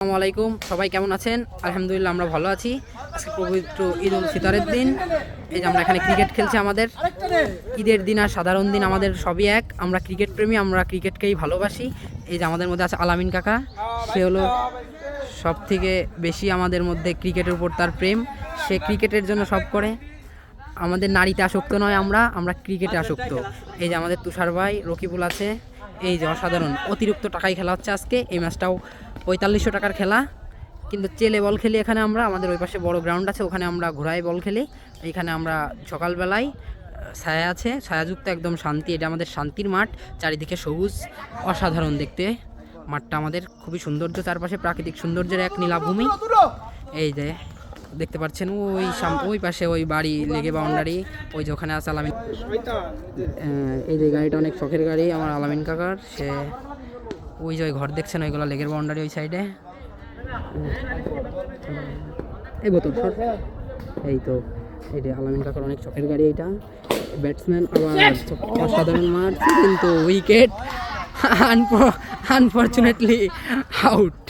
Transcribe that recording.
আসসালামু আলাইকুম, সবাই কেমন আছেন? আলহামদুলিল্লাহ আমরা ভালো আছি। আজকে পবিত্র ঈদ উল ফিতরের দিন। এই যে আমরা এখানে ক্রিকেট খেলছি। আমাদের ঈদের দিন আর সাধারণ দিন আমাদের সবই এক। আমরা ক্রিকেট প্রেমী, আমরা ক্রিকেটকেই ভালোবাসি। এই যে আমাদের মধ্যে আছে আলামিন কাকা, সে হলো সব থেকে বেশি আমাদের মধ্যে ক্রিকেটের উপর তার প্রেম। সে ক্রিকেটের জন্য সব করে। আমাদের নারীতে আসক্ত নয়, আমরা ক্রিকেটে আসক্ত। এই যে আমাদের তুষার ভাই, রকিবুল আছে। এই যে অসাধারণ অতিরিক্ত টাকায় খেলা হচ্ছে আজকে। এই ম্যাচটাও 4500 টাকার খেলা, কিন্তু চেলে বল খেলি এখানে আমরা। আমাদের ওই পাশে বড় গ্রাউন্ড আছে, ওখানে আমরা ঘোড়ায় বল খেলি। এইখানে আমরা সকালবেলায় ছায়া আছে, ছায়াযুক্ত একদম শান্তি। এটা আমাদের শান্তির মাঠ, চারিদিকে সবুজ, অসাধারণ দেখতে মাঠটা আমাদের। খুবই সৌন্দর্য, চারপাশে প্রাকৃতিক সৌন্দর্যের এক নীলাভূমি। এই যে দেখতে পাচ্ছেন ওই পাশে ওই বাড়ি লেগে বাউন্ডারি, ওই যে ওখানে আছে আলামিন। এই যে গাড়িটা অনেক শখের গাড়ি আমার আলামিন কাকার। সে ওই যে ঘর দেখছেন, ওইগুলো লেগের বাউন্ডারি ওই সাইডে। এই বোতল এই তো এই যে আলামিন কাকার অনেক শখের গাড়ি। এইটা ব্যাটসম্যান, আবার অসাধারণ মাঠ, কিন্তু উইকেট আনফরচুনেটলি আউট।